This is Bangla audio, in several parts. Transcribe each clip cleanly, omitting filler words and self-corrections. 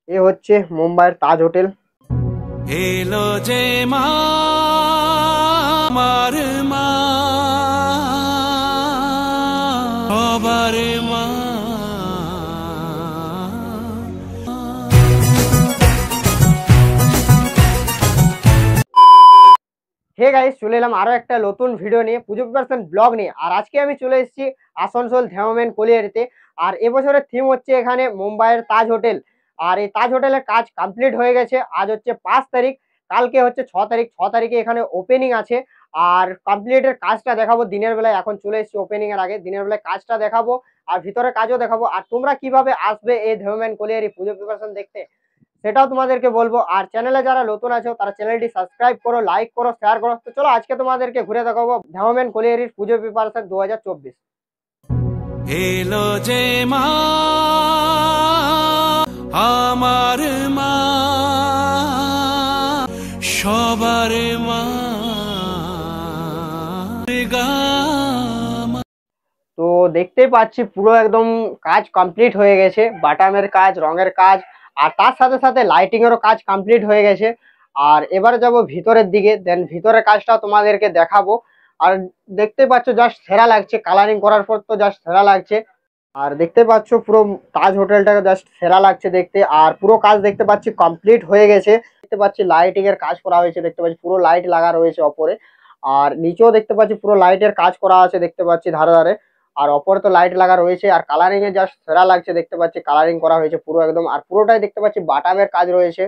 এ হচ্ছে মুম্বাইয়ের তাজ হোটেল। এলো যে মা আমার মা সবার মা। হে গাইস, চলে এলাম আরো একটা নতুন ভিডিও নিয়ে, পুজো প্রিপারেশন ব্লগ নিয়ে। আর আজকে আমি চলে এসেছি আসানসোল ধ্যামমেন কলিয়ারিতে। আর এবছরের থিম হচ্ছে এখানে মুম্বাইয়ের তাজ হোটেল। আর এই তাজ হোটেলের কাজ কমপ্লিট হয়ে গেছে। আজ হচ্ছে 5 তারিখ, কালকে হচ্ছে 6 তারিখ। 6 তারিখে এখানে ওপেনিং আছে। আর কমপ্লিটের কাজটা দেখাবো দিনের বেলায়। এখন চলে এসেছি ওপেনিং এর আগে, দিনের বেলায় কাজটা দেখাবো আর ভিতরে কাজও দেখাবো। আর তোমরা কিভাবে আসবে এই ধ্যামমেন কলিয়ারি পুজো প্রিপারেশন দেখতে সেটাও তোমাদেরকে বলবো। আর চ্যানেলে যারা নতুন আছো তারা চ্যানেলটি সাবস্ক্রাইব করো, লাইক করো, শেয়ার করো। তো চলো আজকে তোমাদেরকে ঘুরে দেখাবো ধ্যামমেন কলিয়ারির পুজো প্রিপারেশন 2024। এলো যে মা আমার মা সবার মা। তো দেখতেই পাচ্ছি পুরো একদম কাজ কমপ্লিট হয়ে গেছে, বাটামের কাজ, রঙের কাজ, আর তার সাথে সাথে লাইটিং এরও কাজ কমপ্লিট হয়ে গেছে। আর এবারে যাব ভিতরের দিকে, দেন ভিতরের কাজটা তোমাদেরকে দেখাবো। আর দেখতে পাচ্ছ জাস্ট সেরা লাগছে, কালারিং করার পর তো জাস্ট সেরা লাগছে। আর দেখতে পাচ্ছ পুরো তাজ হোটেলটাকে জাস্ট সেরা লাগছে দেখতে। আর পুরো কাজ দেখতে পাচ্ছি কমপ্লিট হয়ে গেছে। দেখতে পাচ্ছি লাইটিং এর কাজ করা হয়েছে, দেখতে পাচ্ছি পুরো লাইট লাগা রয়েছে ওপরে। আর নিচেও দেখতে পাচ্ছি পুরো লাইটের কাজ করা আছে, দেখতে পাচ্ছি ধারে ধারে। আর ওপরে তো লাইট লাগা রয়েছে। আর কালারিং এ জাস্ট সেরা লাগছে, দেখতে পাচ্ছি কালারিং করা হয়েছে পুরো একদম। আর পুরোটাই দেখতে পাচ্ছি বাটামের কাজ রয়েছে।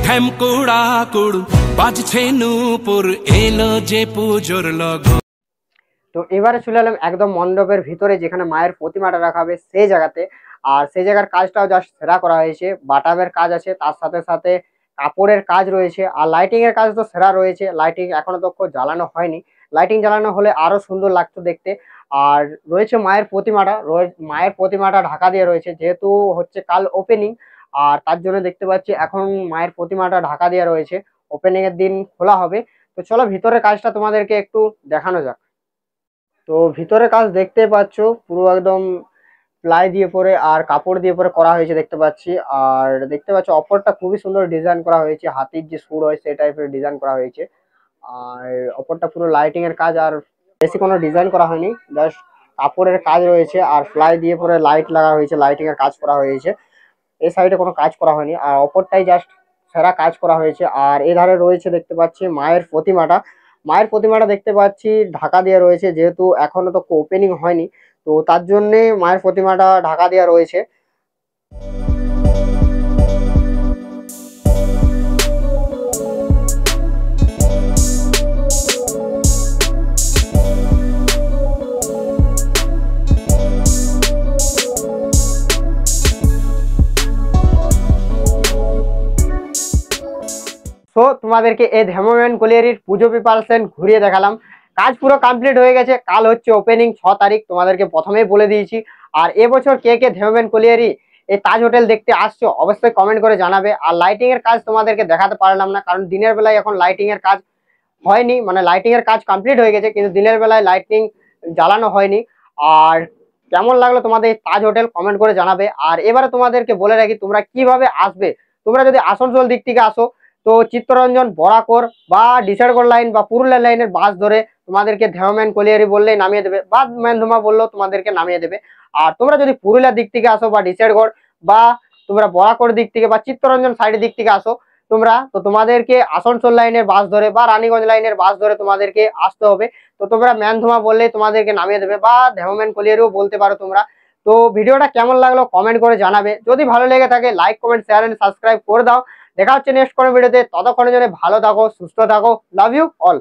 ঢ্যামকুড়া কুড় বাজছে নূপুর এলো যে পুজোর লগন। তো এবারে চলে এলাম একদম মণ্ডপের ভিতরে, যেখানে মায়ের প্রতিমাটা রাখা হবে সেই জায়গাতে। আর সেই জায়গার কাজটাও জাস্ট সেরা করা হয়েছে, বাটামের কাজ আছে, তার সাথে সাথে কাপড়ের কাজ রয়েছে। আর লাইটিং এর কাজ তো সেরা রয়েছে। লাইটিং এখনো তো জ্বালানো হয়নি, লাইটিং জ্বালানো হলে আরো সুন্দর লাগতো দেখতে। আর রয়েছে মায়ের প্রতিমাটা, মায়ের প্রতিমাটা ঢাকা দিয়ে রয়েছে, যেহেতু হচ্ছে কাল ওপেনিং। আর তার জন্য দেখতে পাচ্ছি এখন মায়ের প্রতিমাটা ঢাকা দিয়ে রয়েছে, ওপেনিং এর দিন খোলা হবে। তো চলো ভিতরের কাজটা তোমাদেরকে একটু দেখানো যাক। তো ভিতরে কাজ দেখতে পাচ্ছ পুরো একদম প্লাই দিয়ে পরে আর কাপড় দিয়ে পরে করা হয়েছে দেখতে পাচ্ছি। আর দেখতে পাচ্ছ অপরটা খুবই সুন্দর ডিজাইন করা হয়েছে, হাতির যে সুর হয় সেই টাইপের ডিজাইন করা হয়েছে। আর অপরটা পুরো লাইটিং এর কাজ, আর বেশি কোনো ডিজাইন করা হয়নি, জাস্ট কাপড়ের কাজ রয়েছে আর প্লাই দিয়ে পরে লাইট লাগা হয়েছে, লাইটিং এর কাজ করা হয়েছে। এই সাইডে কোনো কাজ করা হয়নি, আর অপরটাই জাস্ট সেরা কাজ করা হয়েছে। আর এধারে রয়েছে দেখতে পাচ্ছি মায়ের প্রতিমাটা। মায়ের প্রতিমাটা দেখতে পাচ্ছি ঢাকা দেওয়া রয়েছে, যেহেতু এখনো তো ওপেনিং হয়নি, তো তার জন্যে মায়ের প্রতিমাটা ঢাকা দেওয়া রয়েছে। সো তোমাদেরকে এই ধ্যামমেন কলিয়ারির পুজো প্রিপারেশন ঘুরিয়ে দেখালাম। কাজ পুরো কমপ্লিট হয়ে গেছে, কাল হচ্ছে ওপেনিং 6 তারিখ, তোমাদেরকে প্রথমেই বলে দিয়েছি। আর এবছর কে কে ধ্যামমেন কলিয়ারি এই তাজ হোটেল দেখতে আসছো অবশ্যই কমেন্ট করে জানাবে। আর লাইটিং এর কাজ তোমাদেরকে দেখাতে পারলাম না, কারণ দিনের বেলায় এখন লাইটিং এর কাজ হয়নি, মানে লাইটিং এর কাজ কমপ্লিট হয়ে গেছে কিন্তু দিনের বেলায় লাইটিং জ্বালানো হয়নি। আর কেমন লাগলো তোমাদের এই তাজ হোটেল কমেন্ট করে জানাবে। আর এবারে তোমাদেরকে বলে রাখি তোমরা কিভাবে আসবে। তোমরা যদি আসানসোল দিক থেকে আসো তো চিত্তরঞ্জন, বরাকর বা ডিসাইডগড় লাইন বা পুরুলিয়া লাইনের বাস ধরে তোমাদেরকে ধ্যামমেন কলিয়ারি বললেই নামিয়ে দেবে, বা মেনধুমা বললেও তোমাদেরকে নামিয়ে দেবে। আর তোমরা যদি পুরুলিয়ার দিক থেকে আসো বা ডিসাইডগড় বা তোমরা বরাকর দিক থেকে বা চিত্তরঞ্জন সাইডের দিক থেকে আসো তোমরা, তো তোমাদেরকে আসানসোল লাইনের বাস ধরে বা রানীগঞ্জ লাইনের বাস ধরে তোমাদেরকে আসতে হবে। তো তোমরা মেনধুমা বললেই তোমাদেরকে নামিয়ে দেবে, বা ধ্যামমেন কলিয়ারিও বলতে পারো তোমরা। তো ভিডিওটা কেমন লাগলো কমেন্ট করে জানাবে, যদি ভালো লেগে থাকে like, comment, share and subscribe করে দাও। দেখা হচ্ছে নেক্সট কোনো ভিডিওতে, ততক্ষণের জন্য ভালো থাকো, সুস্থ থাকো, লাভ ইউ অল।